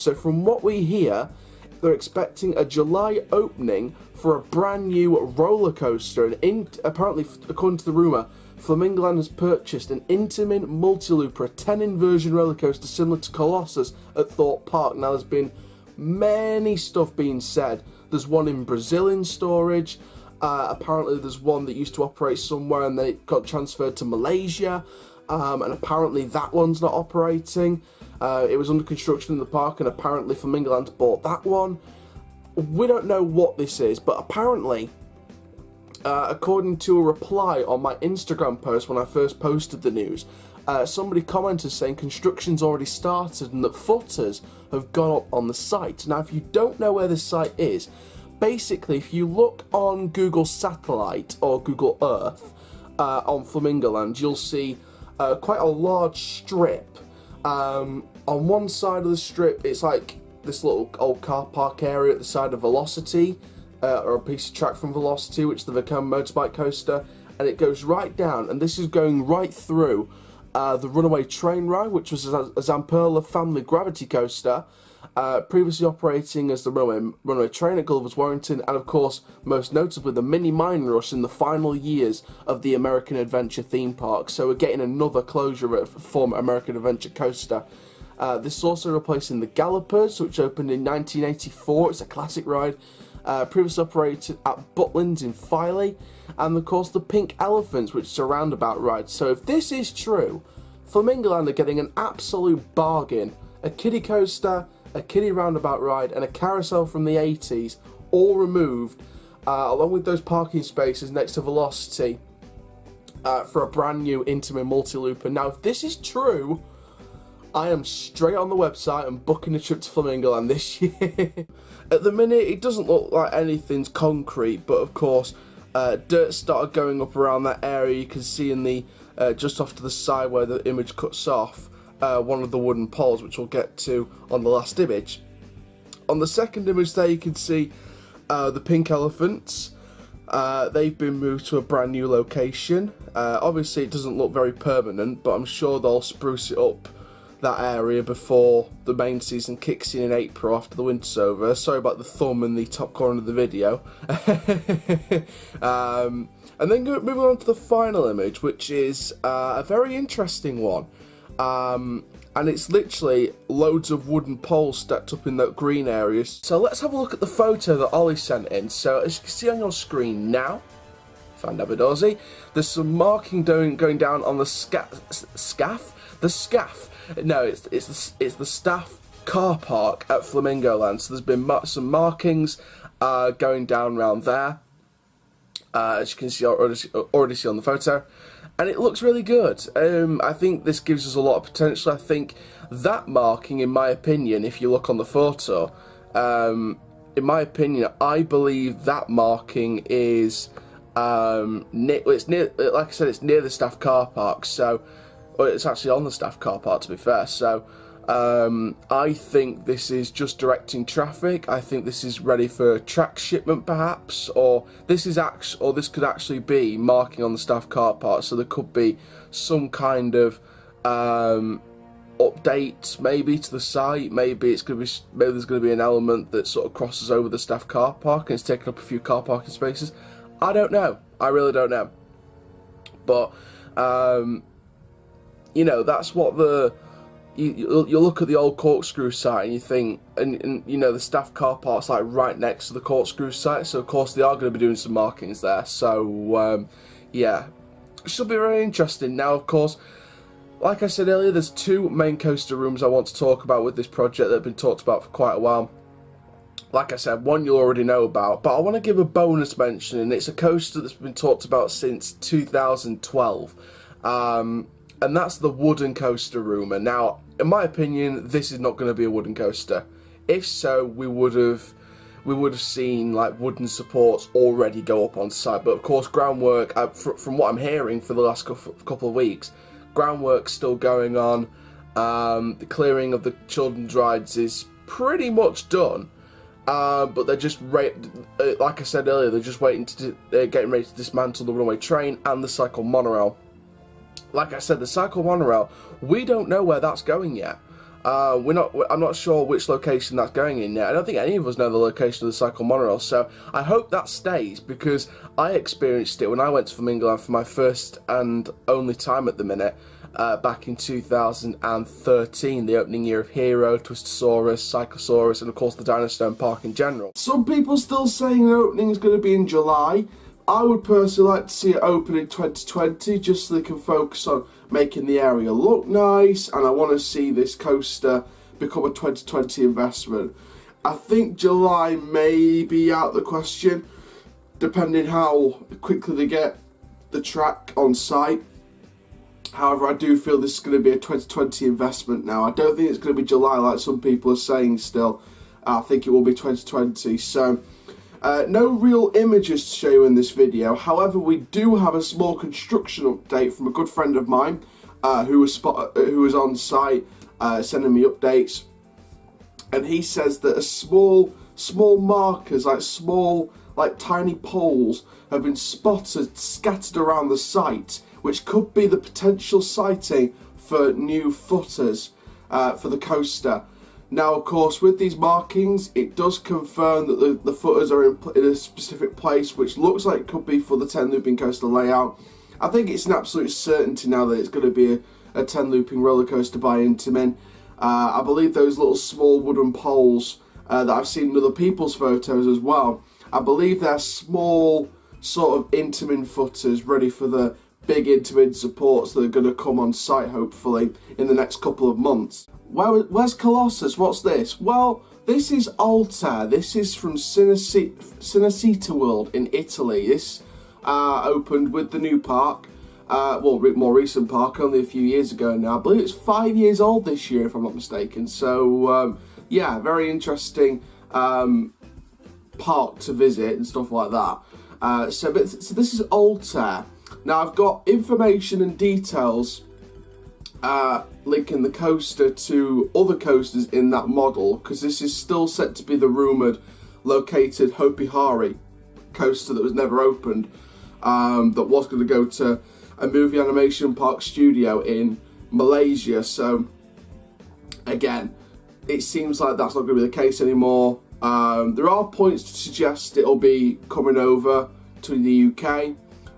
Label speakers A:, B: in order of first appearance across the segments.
A: So from what we hear, they're expecting a July opening for a brand new roller coaster, and apparently, according to the rumour, Flamingo has purchased an Intamin multi-looper, a 10-inversion roller coaster similar to Colossus at Thorpe Park. Now, there's been many stuff being said. There's one in Brazil in storage. Apparently, there's one that used to operate somewhere and they got transferred to Malaysia. And apparently that one's not operating. It was under construction in the park, and apparently Flamingo bought that one. We don't know what this is, but apparently, according to a reply on my Instagram post when I first posted the news, somebody commented saying construction's already started and that footers have gone up on the site. Now, if you don't know where this site is, basically, if you look on Google Satellite or Google Earth on Flamingo Land, you'll see quite a large strip. On one side of the strip, it's like this little old car park area at the side of Velocity, or a piece of track from Velocity, which is the Vacam motorbike coaster, and it goes right down, and this is going right through the Runaway Train Ride, which was a Zamperla family gravity coaster, previously operating as the Runaway Train at Gulliver's Warrington, and of course, most notably, the Mini Mine Rush in the final years of the American Adventure theme park. So we're getting another closure of former American Adventure coaster. This is also replacing the Gallopers, which opened in 1984. It's a classic ride. Previously operated at Butlins in Filey, and of course the Pink Elephants, which is a roundabout ride. So if this is true, Flamingo Land are getting an absolute bargain. A kiddie coaster, a kiddie roundabout ride, and a carousel from the 80s, all removed, along with those parking spaces next to Velocity, for a brand new Intamin multi-looper. Now, if this is true, I am straight on the website and booking a trip to Flamingo Land this year. At the minute, it doesn't look like anything's concrete, but of course, dirt started going up around that area. You can see in the just off to the side where the image cuts off, one of the wooden poles, which we'll get to on the last image. On the second image there, you can see the Pink Elephants. They've been moved to a brand new location. Obviously, it doesn't look very permanent, but I'm sure they'll spruce it up, that area, before the main season kicks in April after the winter's over. Sorry about the thumb in the top corner of the video. And then moving on to the final image, which is a very interesting one. And it's literally loads of wooden poles stacked up in that green area. So let's have a look at the photo that Ollie sent in. So as you can see on your screen now, Fandabidozi, there's some marking going down on the scaff. No, it's the staff car park at Flamingo Land. So there's been some markings going down around there, as you can see already see on the photo, and it looks really good. I think this gives us a lot of potential. I think that marking, in my opinion, if you look on the photo, in my opinion, I believe that marking is it's near, like I said, it's near the staff car park. So. Well, it's actually on the staff car park, to be fair. So I think this is just directing traffic. I think this is ready for track shipment, perhaps, or this could actually be marking on the staff car park. So there could be some kind of update, maybe, to the site. Maybe there's going to be an element that sort of crosses over the staff car park and it's taking up a few car parking spaces. I don't know. I really don't know. But you know, that's what you look at the old Corkscrew site and you think, and you know, the staff car park's like right next to the Corkscrew site, so of course they are going to be doing some markings there. So yeah, it should be very interesting. Now, of course, like I said earlier, there's two main coaster rooms I want to talk about with this project that have been talked about for quite a while. Like I said, one you'll already know about, but I want to give a bonus mention, and it's a coaster that's been talked about since 2012. And that's the wooden coaster rumour. Now, in my opinion, this is not going to be a wooden coaster. If so, we would have seen like wooden supports already go up on site. But of course, groundwork, from what I'm hearing for the last couple of weeks, groundwork's still going on. The clearing of the children's rides is pretty much done. But they're just like I said earlier, they're just waiting getting ready to dismantle the runaway train and the cycle monorail. Like I said, the cycle monorail, we don't know where that's going yet. I'm not sure which location that's going in yet. I don't think any of us know the location of the cycle monorail, so I hope that stays, because I experienced it when I went to Flamingo for my first and only time at the minute, back in 2013, the opening year of Hero, Twistosaurus, Cyclosaurus, and of course the Dino Park in general. Some people still saying the opening is going to be in July. I would personally like to see it open in 2020, just so they can focus on making the area look nice, and I want to see this coaster become a 2020 investment. I think July may be out the question, depending how quickly they get the track on site. However, I do feel this is going to be a 2020 investment now. I don't think it's going to be July like some people are saying still. I think it will be 2020. So, no real images to show you in this video. However, we do have a small construction update from a good friend of mine who was on site sending me updates. And he says that a small markers, like tiny poles, have been spotted scattered around the site, which could be the potential sighting for new footers for the coaster. Now, of course, with these markings, it does confirm that the footers are in a specific place, which looks like it could be for the 10 looping coaster layout. I think it's an absolute certainty now that it's going to be a 10 looping roller coaster by Intamin. I believe those little small wooden poles that I've seen in other people's photos as well, I believe they're small sort of Intamin footers ready for the big Intamin supports that are going to come on site hopefully in the next couple of months. Where's Colossus? What's this? Well, this is Altair. This is from Cinecittà World in Italy. This opened with the new park, well, more recent park, only a few years ago now. I believe it's 5 years old this year, if I'm not mistaken. So, yeah, very interesting park to visit and stuff like that. So this is Altair. Now, I've got information and details linking the coaster to other coasters in that model, because this is still set to be the rumoured located Hopi Hari coaster that was never opened, that was going to go to a movie animation park studio in Malaysia. So again, it seems like that's not going to be the case anymore. There are points to suggest it'll be coming over to the UK,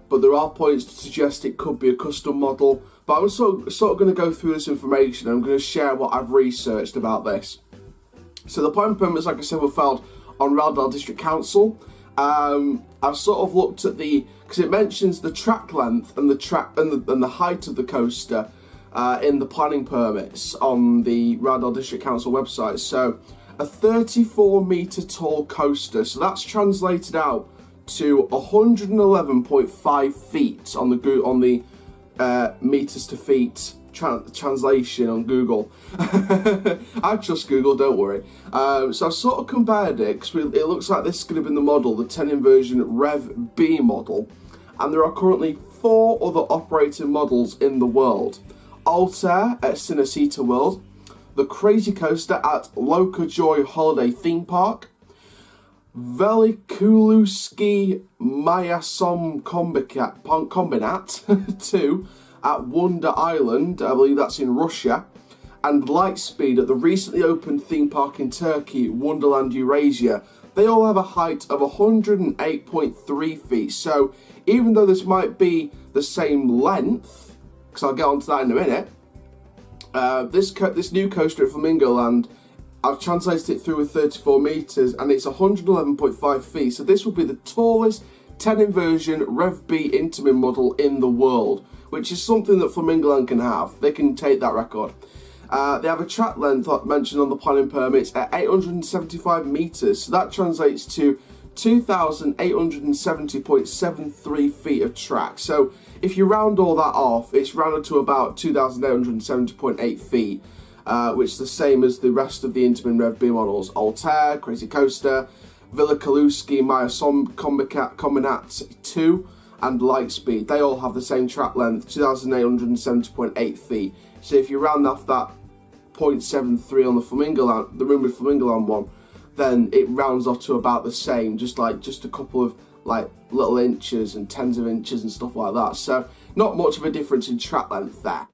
A: but there are points to suggest it could be a custom model. But I'm sort of going to go through this information. I'm going to share what I've researched about this. So the planning permits, like I said, were filed on Raldale District Council. I've sort of looked at because it mentions the track length and the height of the coaster in the planning permits on the Raldale District Council website. So a 34-metre tall coaster. So that's translated out to 111.5 feet on the meters to feet translation on Google. I trust Google, don't worry. So I've sort of compared it, because it looks like this is going to be the model, the 10 inversion Rev B model, and there are currently 4 other operating models in the world. Altair at Cinecittà World, the Crazy Coaster at Lokojoy Holiday Theme Park, Velikuluski Mayasom Kombinat 2 at Wonder Island, I believe that's in Russia, and Lightspeed at the recently opened theme park in Turkey, Wonderland Eurasia. They all have a height of 108.3 feet, so even though this might be the same length, because I'll get onto that in a minute, this new coaster at Flamingo Land, I've translated it through with 34 metres and it's 111.5 feet. So this will be the tallest 10 inversion Rev B Intamin model in the world, which is something that Flamingo can have. They can take that record. They have a track length mentioned on the planning permits at 875 metres. So that translates to 2,870.73 feet of track. So if you round all that off, it's rounded to about 2,870.8 feet. Which is the same as the rest of the Intamin Rev B models. Altair, Crazy Coaster, Velikuluski Mayasom Kombinat 2 and Lightspeed. They all have the same track length, 2,870.8 feet. So if you round off that 0.73 on the Rumoured Flamingo Land one, then it rounds off to about the same, just a couple of little inches and tens of inches and stuff like that. So not much of a difference in track length there.